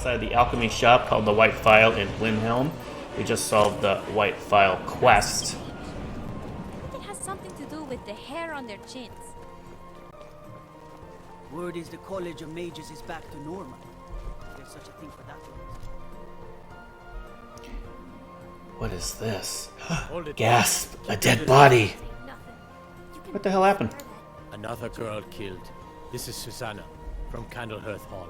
outside the alchemy shop called the White Phial in Windhelm. We just solved the White Phial quest. It has something to do with the hair on their chins. Word is the College of Mages is back to normal. If there's such a thing for that. What is this? Gasp! A dead body! What the hell happened? Another girl killed. This is Susanna from Candlehearth Hall.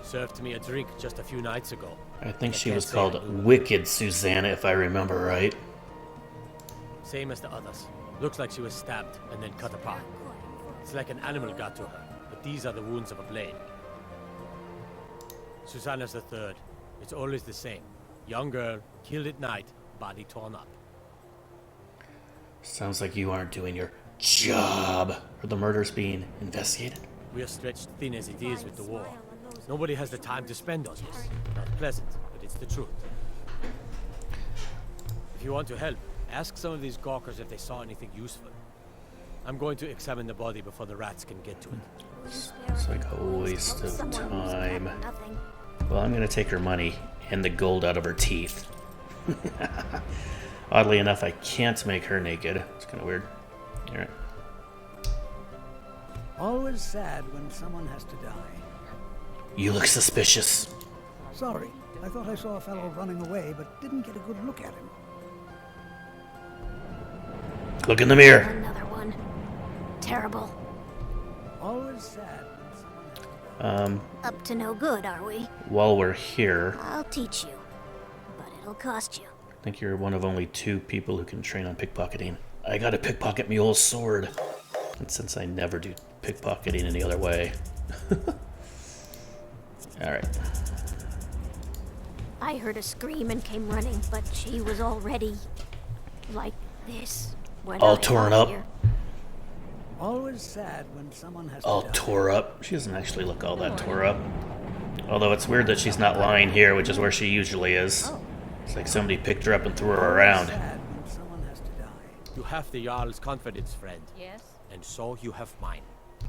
Served me a drink just a few nights ago. I think she was called Wicked Susanna, if I remember right. Same as the others. Looks like she was stabbed and then cut apart. It's like an animal got to her, but these are the wounds of a blade. Susanna's the third. It's always the same. Young girl, killed at night, body torn up. Sounds like you aren't doing your job. Are the murders being investigated? We are stretched thin as it is with the war. Nobody has the time to spend on this. Not pleasant, but it's the truth. If you want to help, ask some of these gawkers if they saw anything useful. I'm going to examine the body before the rats can get to it. It's like a waste of time. Well, I'm going to take her money and the gold out of her teeth. Oddly enough, I can't make her naked. It's kind of weird. Alright. Always sad when someone has to die. You look suspicious. Sorry, I thought I saw a fellow running away, but didn't get a good look at him. Look in the mirror. Another one. Terrible. Always sad when someone has to die. Up to no good, are we? While we're here, I'll teach you, but it'll cost you. I think you're one of only 2 people who can train on pickpocketing. I gotta pickpocket me old sword. And since I never do pickpocketing any other way. Alright. I heard a scream and came running, but she was already like this. When All I torn got up. here. Always sad when someone has All to die. tore up. She doesn't actually look all that tore up. Although it's weird that she's not lying here, which is where she usually is. It's like somebody picked her up and threw her around. Sad when someone has to die. You have the Jarl's confidence, friend. Yes. And so you have mine.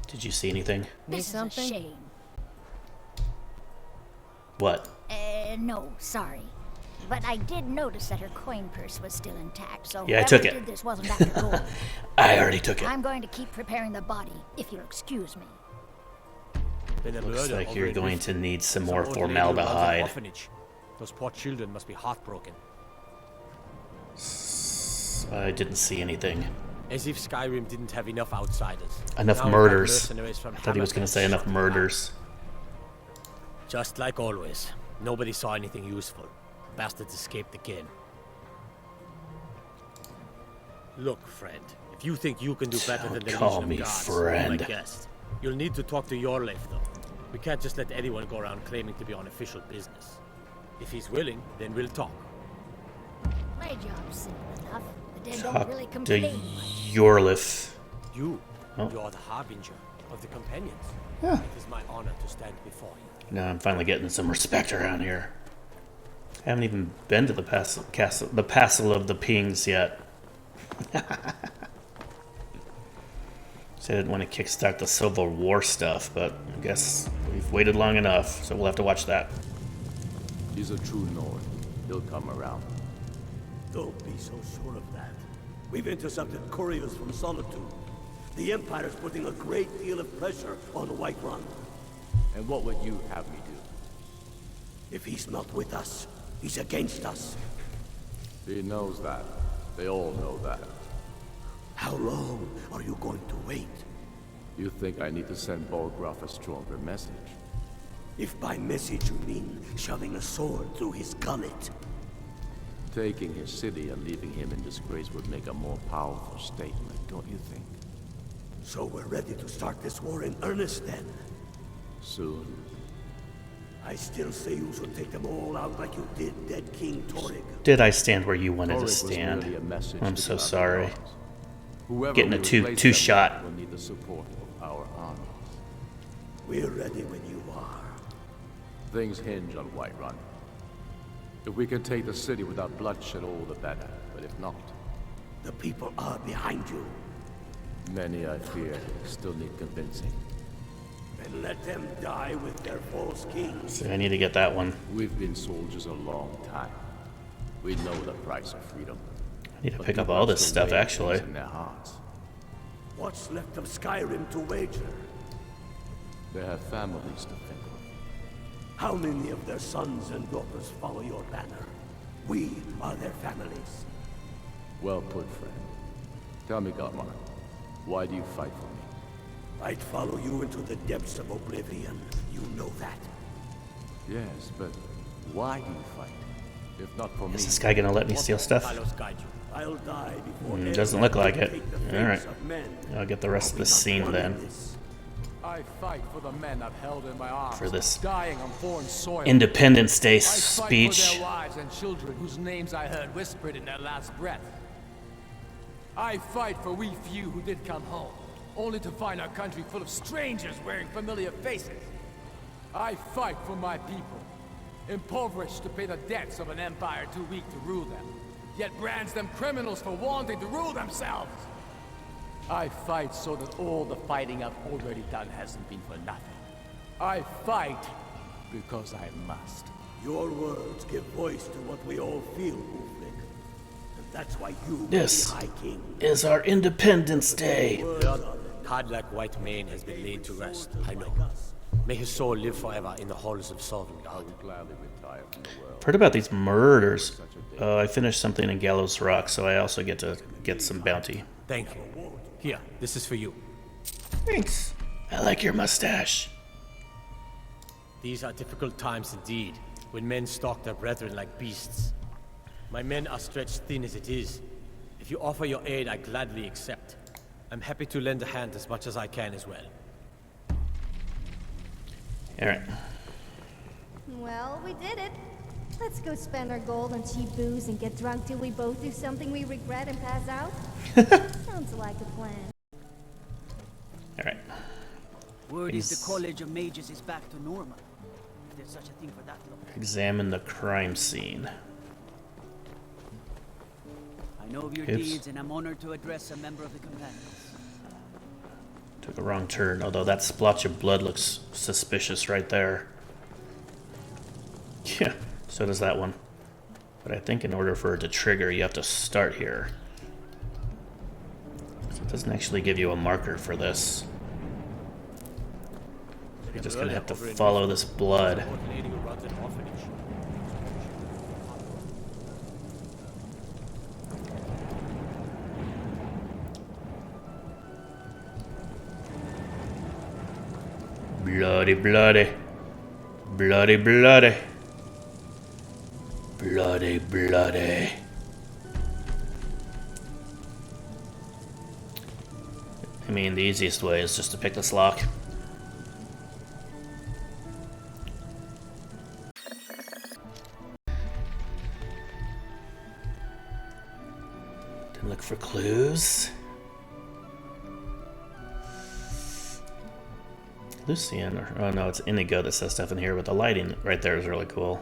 Did you see anything? This is a shame. What? No, sorry. But I did notice that her coin purse was still intact, so Yeah, I took whoever it. did this wasn't after gold. I already took it. I'm going to keep preparing the body, if you'll excuse me. Looks like you're going to need some more Some old lady who runs an formaldehyde. orphanage. Those poor children must be heartbroken. I didn't see anything. As if Skyrim didn't have enough outsiders. Enough Now we've got murders. mercenaries from I thought he was going to say enough Hammerfest. murders. Just like always, nobody saw anything useful. Bastards escaped again. Look, friend, if you think you can do better than the Don't call Legion of me Gods, friend. be my guest. You'll need to talk to Yorleif, though. We can't just let anyone go around claiming to be on official business. If he's willing, then we'll talk. My job's simple enough. The dead don't Talk really to complain. Yorleif. You, Oh. you're the harbinger of the companions. Yeah. It is my honor to stand before you. Now I'm finally getting some respect around here. I haven't even been to the Passel of the Pings yet. Said I didn't want to kickstart the Civil War stuff, but I guess we've waited long enough, so we'll have to watch that. He's a true Nord. He'll come around. Don't be so sure of that. We've intercepted couriers from Solitude. The Empire's putting a great deal of pressure on Whiterun. And what would you have me do? If he's not with us, he's against us. He knows that. They all know that. How long are you going to wait? You think I need to send Bolgraf a stronger message? If by message you mean shoving a sword through his gullet. Taking his city and leaving him in disgrace would make a more powerful statement, don't you think? So we're ready to start this war in earnest then. Soon. I still say you should take them all out like you did dead King Torrig. Did I stand where you wanted Torrig to was stand? merely a message I'm to so the sorry. Argonauts. Whoever Getting a we two replace them shot. with will need the support of our armies. We're ready when you are. Things hinge on Whiterun. If we can take the city without bloodshed, all the better. But if not, The people are behind you. many, I fear, still need convincing. and let them die with their false kings. So I need to get that one. We've been soldiers a long time. We know the price of freedom. I need to But pick up people all are this still stuff, weighing actually. things in their hearts. What's left of Skyrim to wager? They have families to think of. How many of their sons and daughters follow your banner? We are their families. Well put, friend. Tell me, Godmother, why do you fight for me? I'd follow you into the depths of oblivion. You know that. Yes, but why do you fight? If not for me... Is this guy gonna let me steal stuff? Talos guide you. I'll die before Doesn't look like it. take the fates Alright. of men. I'll get the rest of this scene then. I fight for the men I've held in my arms, For this dying on foreign soil. Independence Day I fight speech. for their wives and children whose names I heard whispered in their last breath. I fight for we few who did come home, only to find our country full of strangers wearing familiar faces. I fight for my people, impoverished to pay the debts of an empire too weak to rule them, yet brands them criminals for wanting to rule themselves. I fight so that all the fighting I've already done hasn't been for nothing. I fight because I must. Your words give voice to what we all feel, Wuunferth. And that's why you This are the High King. is our Independence Day. The other, Cadlac White Mane has been laid to rest, I know. May his soul live forever in the halls of Sovngarde. Gladly retire from the world. Heard about these murders. I finished something in Gallows Rock, so I also get to get some bounty. Thank you. Here, this is for you. Thanks. I like your mustache. These are difficult times indeed, when men stalk their brethren like beasts. My men are stretched thin as it is. If you offer your aid, I gladly accept. I'm happy to lend a hand as much as I can as well. Alright. Well, we did it. Let's go spend our gold on cheap booze and get drunk till we both do something we regret and pass out. Sounds like a plan. Alright. Word is He's- the College of Mages is back to normal. If there's such a thing for that long. Examine the crime scene. I know of your Oops. deeds, and I'm honored to address a member of the Companions. Took a wrong turn, although that splotch of blood looks suspicious right there. Yeah, so does that one. But I think in order for it to trigger, you have to start here. So it doesn't actually give you a marker for this. You're just gonna have to follow this blood. Old lady who runs an orphanage. Bloody, bloody. Bloody, bloody. Bloody, bloody. I mean, the easiest way is just to pick this lock. To look for clues. Lucian, or oh no, it's Indigo that says stuff in here, but the lighting right there is really cool.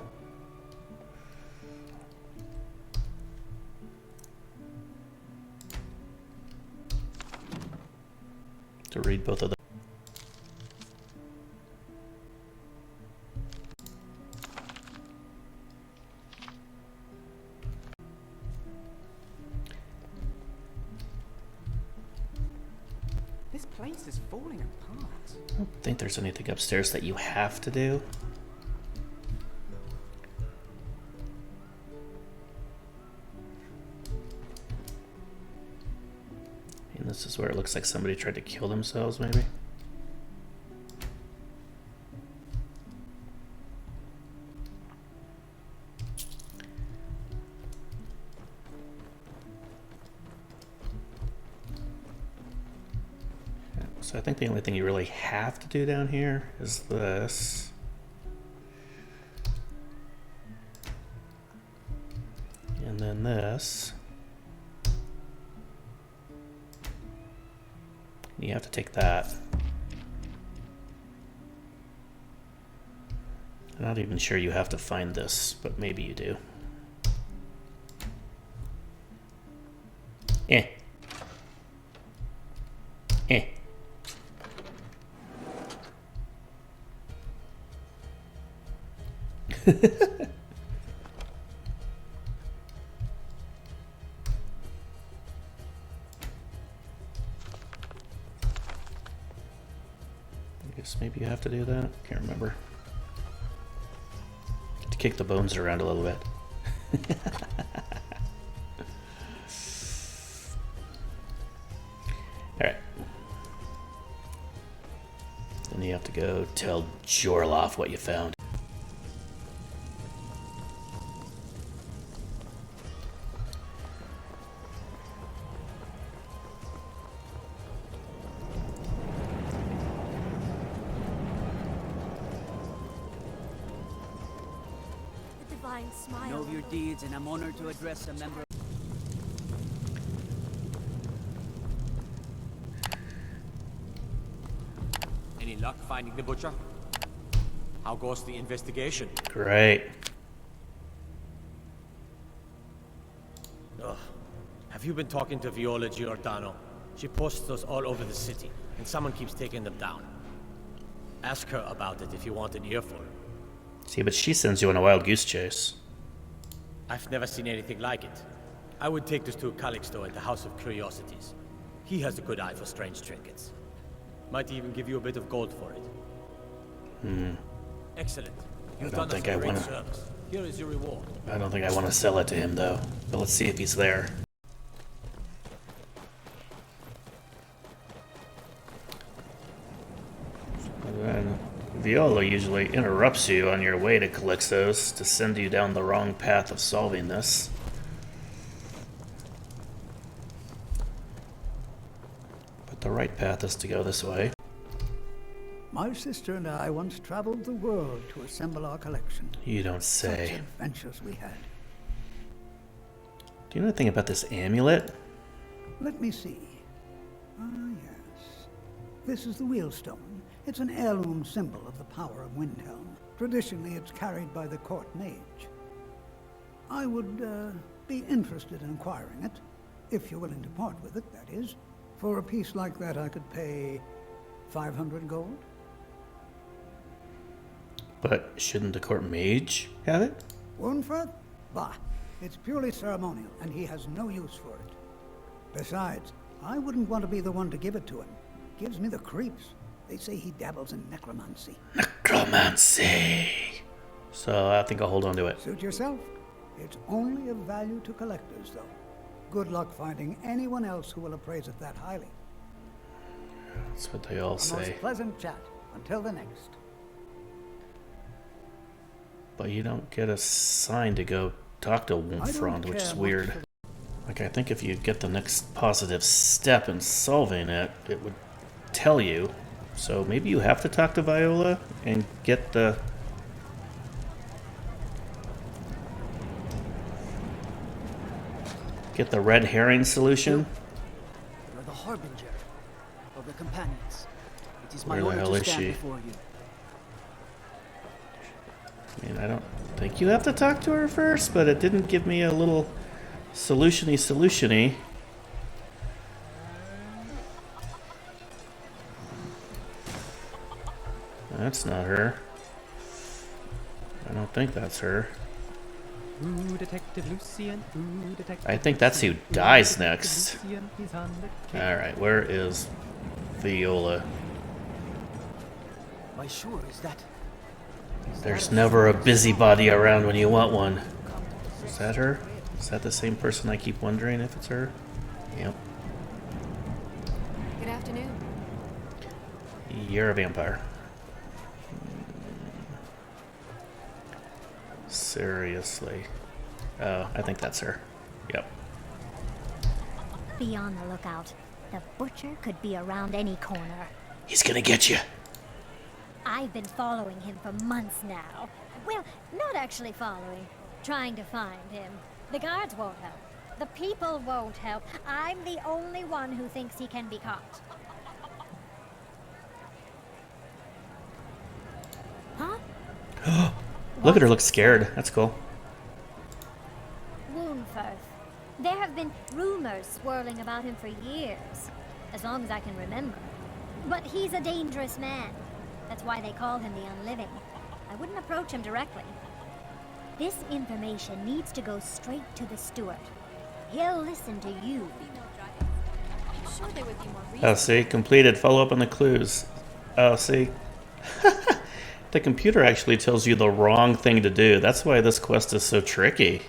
To read both of them. This place is falling apart. I don't think there's anything upstairs that you have to do. And this is where it looks like somebody tried to kill themselves, maybe? So I think the only thing you really have to do down here is this. And then this. You have to take that. I'm not even sure you have to find this, but maybe you do. Eh. I guess maybe you have to do that. Can't remember. To kick the bones around a little bit. Alright. Then you have to go tell Jorloff what you found. The divine smile. Know of your deeds, and I'm honored to address a member. Any luck finding the butcher? How goes the investigation? Great. Ugh. Have you been talking to Viola Giordano? She posts us all over the city, and someone keeps taking them down. Ask her about it if you want an earful. See, but she sends you on a wild goose chase. I've never seen anything like it. I would take this to Calixto at the House of Curiosities. He has a good eye for strange trinkets. Might even give you a bit of gold for it. Excellent. You've don't done us think a I great wanna- service. Here is your reward. I don't think I want to sell it to him, though. But let's see if he's there. And Viola usually interrupts you on your way to Calixto's to send you down the wrong path of solving this. But the right path is to go this way. My sister and I once traveled the world to assemble our collection. You don't Such say. adventures we had. Do you know anything about this amulet? Let me see. Ah, yes. This is the wheelstone. It's an heirloom symbol of the power of Windhelm. Traditionally, it's carried by the court mage. I would be interested in acquiring it, if you're willing to part with it, that is. For a piece like that, I could pay 500 gold. But shouldn't the court mage have it? Wuunferth? Bah, it's purely ceremonial, and he has no use for it. Besides, I wouldn't want to be the one to give it to him. Gives me the creeps. They say he dabbles in necromancy. Necromancy! So I think I'll hold on to it. Suit yourself. It's only of value to collectors, though. Good luck finding anyone else who will appraise it that highly. That's what they all A most say. pleasant chat. Until the next. But you don't get a sign to go talk to Wuunferth, which is weird. Like, I think if you get the next positive step in solving it, it would tell you. So maybe you have to talk to Viola and get the... Get the red herring solution? You're the harbinger of the companions. It is my Where the honor hell to is stand she? before you. I mean, I don't think you have to talk to her first, but it didn't give me a little solutiony. That's not her. I don't think that's her. Ooh, Detective Lucian. Ooh, Detective I think that's who Lucian. Ooh, dies Detective next. Lucian, he's on the case. Alright, where is Viola? Why, sure, is that... There's never a busybody around when you want one. Is that her? Is that the same person? I keep wondering if it's her. Yep. Good afternoon. You're a vampire. Seriously. Oh, I think that's her. Yep. Be on the lookout. The butcher could be around any corner. He's gonna get you. I've been following him for months now. Well, not actually following. Trying to find him. The guards won't help. The people won't help. I'm the only one who thinks he can be caught. Huh? Look at her look scared. That's cool. Wuunferth. There have been rumors swirling about him for years. As long as I can remember. But he's a dangerous man. That's why they call him the Unliving. I wouldn't approach him directly. This information needs to go straight to the steward. He'll listen to you. I'm sure there would be more reasons. Oh, see? Completed. Follow up on the clues. Oh, see? The computer actually tells you the wrong thing to do. That's why this quest is so tricky.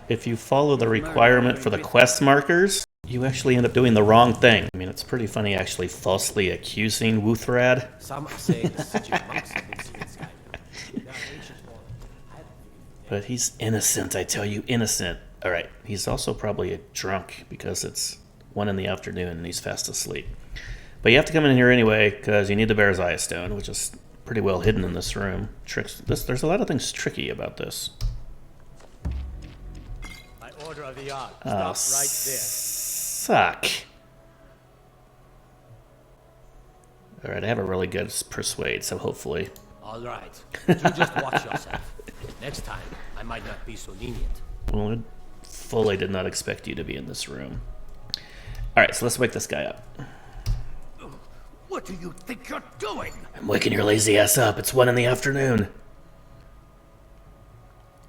If you follow the requirement for the quest markers, you actually end up doing the wrong thing. I mean, it's pretty funny actually falsely accusing Wuunferth. Some say the Sigil monks have been seen in Skyrim. But he's innocent, I tell you, innocent. Alright, he's also probably a drunk because it's 1 in the afternoon and he's fast asleep. But you have to come in here anyway because you need the Bear's Eye Stone, which is pretty well hidden in this room. There's a lot of things tricky about this. By order of the yard. Oh, Stop right there. Suck. Alright, I have a really good persuade, so hopefully. Alright. You just watch yourself. Next time, I might not be so lenient. Well, I fully did not expect you to be in this room. Alright, so let's wake this guy up. What do you think you're doing? I'm waking your lazy ass up. It's 1 in the afternoon.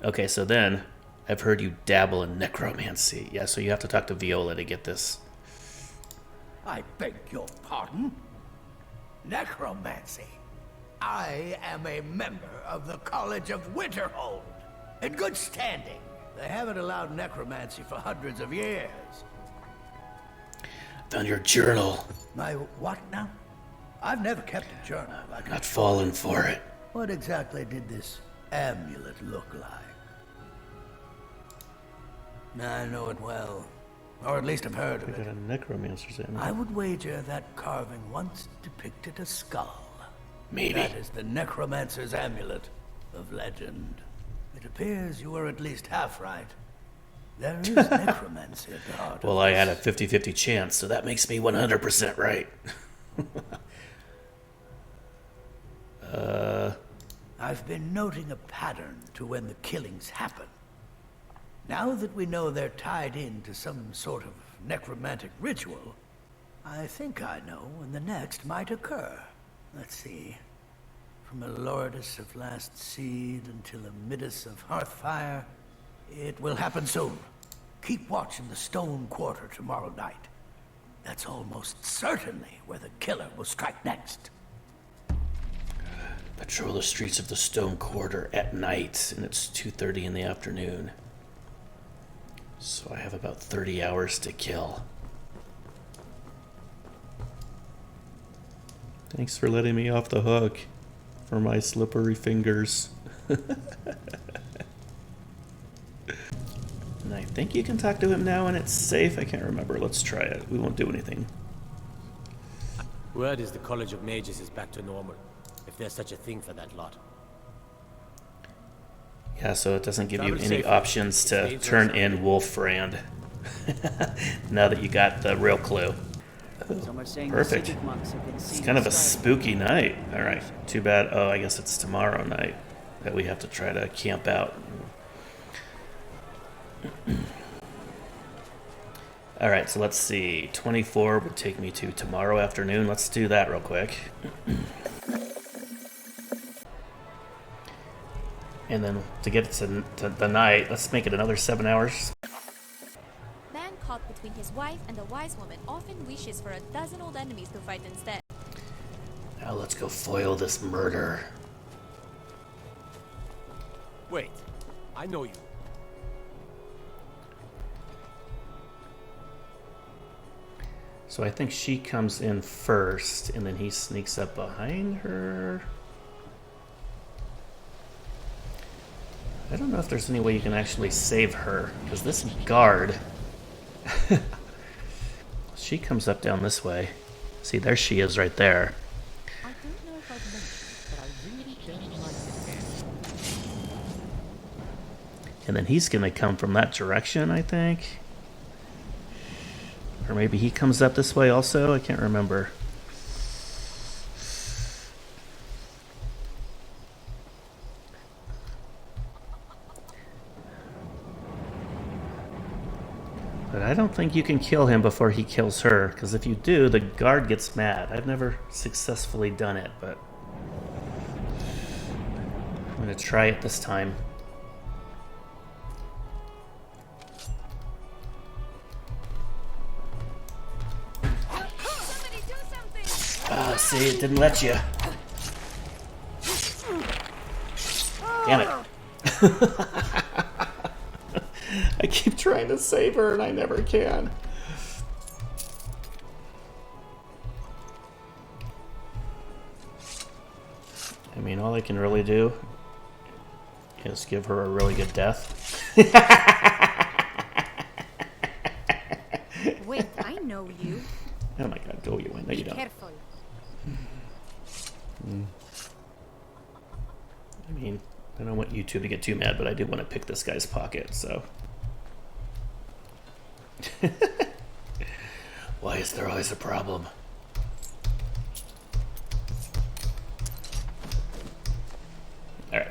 Okay, so then, I've heard you dabble in necromancy. Yeah, so you have to talk to Viola to get this. I beg your pardon? Necromancy. I am a member of the College of Windhelm, in good standing. They haven't allowed necromancy for hundreds of years. Found your journal. My what now? I've never kept a journal. Not falling for it. What exactly did this amulet look like? I know it well. Or at least I've heard of We got it. a necromancer's amulet. I would wager that carving once depicted a skull. Maybe. That is the necromancer's amulet of legend. It appears you were at least half right. There is necromancy at the heart Well, of I this. had a 50-50 chance, so that makes me 100% right. I've been noting a pattern to when the killings happen. Now that we know they're tied into some sort of necromantic ritual, I think I know when the next might occur. Let's see. From a Lordus of Last Seed until a Midas of Hearthfire, it will happen soon. Keep watch in the Stone Quarter tomorrow night. That's almost certainly where the killer will strike next. Patrol the streets of the Stone Quarter at night, and it's 2:30 in the afternoon. So I have about 30 hours to kill. Thanks for letting me off the hook for my slippery fingers. And I think you can talk to him now and it's safe. I can't remember. Let's try it. We won't do anything. Word is the College of Mages is back to normal, if there's such a thing for that lot. Yeah, so it doesn't give you Travel any safely. options to It's turn dangerous. in Wolfrand. Now that you got the real clue. Some are saying Perfect. the Sigil monks have been It's seen kind of in a Skyrim. spooky night. Alright, too bad. Oh, I guess it's tomorrow night that we have to try to camp out. Alright, so let's see. 24 would take me to tomorrow afternoon. Let's do that real quick. And then to get to the night, let's make it another 7 hours. Man caught between his wife and a wise woman often wishes for a dozen old enemies to fight instead. Now let's go foil this murder. Wait, I know you. So I think she comes in first, and then he sneaks up behind her. I don't know if there's any way you can actually save her, because this guard... She comes up down this way. See, there she is right there. I don't know if I've mentioned, but I really don't like this game. And then he's going to come from that direction, I think. Or maybe he comes up this way also? I can't remember. But I don't think you can kill him before he kills her, because if you do, the guard gets mad. I've never successfully done it, but... gonna try it this time. Ah, see, it didn't let you. Damn it. I keep trying to save her and I never can. I mean, all I can really do is give her a really good death. Wait, I know you. Oh my god, go you in. No, you don't. Careful. I mean, I don't want you two to get too mad, but I do want to pick this guy's pocket, so. Why is there always a problem? Alright.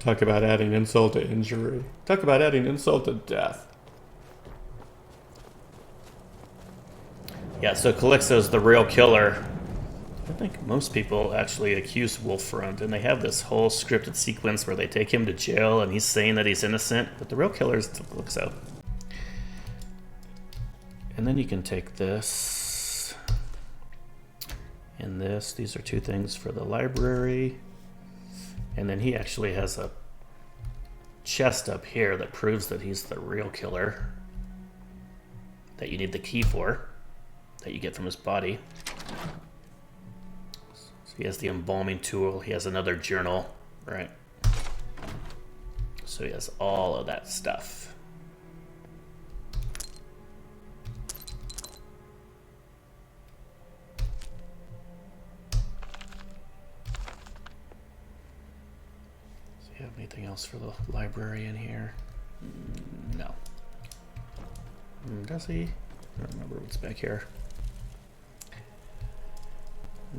Talk about adding insult to injury. Talk about adding insult to death. Yeah, so Calixto's the real killer. I think most people actually accuse Wuunferth, and they have this whole scripted sequence where they take him to jail and he's saying that he's innocent, but the real killer is Calixto. And then you can take this and this. These are two things for the library. And then he actually has a chest up here that proves that he's the real killer that you need the key for, that you get from his body. So he has the embalming tool, he has another journal, right? So he has all of that stuff. Do you have anything else for the library in here? No. Does he? I don't remember what's back here.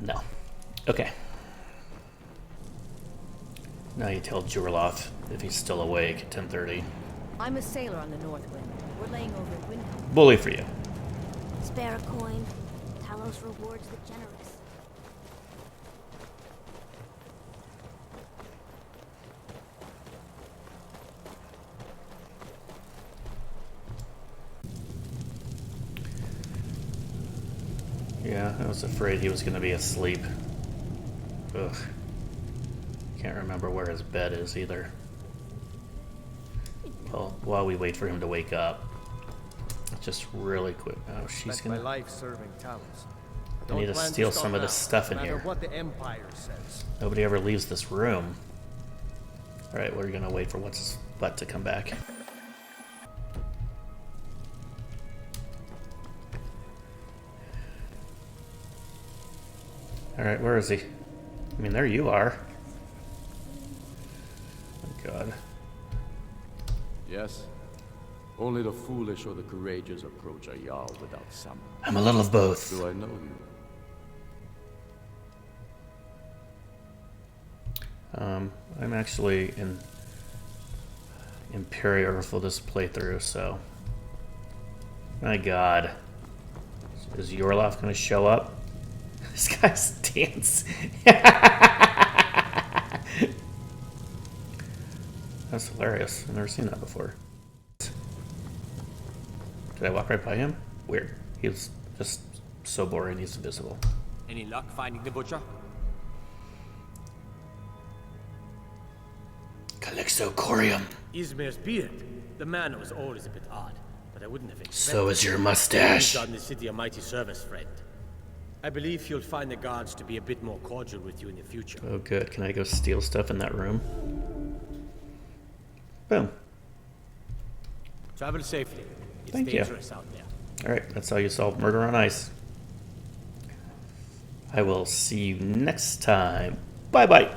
No. Okay. Now you tell Jurloff if he's still awake at 10:30. I'm a sailor on the North Wind. We're laying over at Windhelm. Bully for you. Spare a coin. Talos rewards the generous. Yeah, I was afraid he was going to be asleep. Ugh. Can't remember where his bed is either. Well, while we wait for him to wake up, just really quick. Oh, she's Spent gonna. my life serving Talos. I need to steal some of this stuff in here. What the Empire says. Nobody ever leaves this room. All right, we're gonna wait for what's his butt to come back. All right, where is he? I mean, there you are. Oh, God. Yes. Only the foolish or the courageous approach a Jarl without summon. I'm a little of both. Do I know you? I'm actually in Imperial for this playthrough, so. My God. Is Jurloff going to show up? This guy's dance. That's hilarious. I've never seen that before. Did I walk right by him? Weird. He was just so boring, he's invisible. Any luck finding the butcher? Calixto Corium. Ismir's beard. The man was always a bit odd, but I wouldn't have expected. So is your mustache. You've done the city a mighty service, friend. I believe you'll find the guards to be a bit more cordial with you in the future. Oh, good. Can I go steal stuff in that room? Boom. Travel safely. It's Thank you. dangerous out there. Alright, that's how you solve murder on ice. I will see you next time. Bye-bye.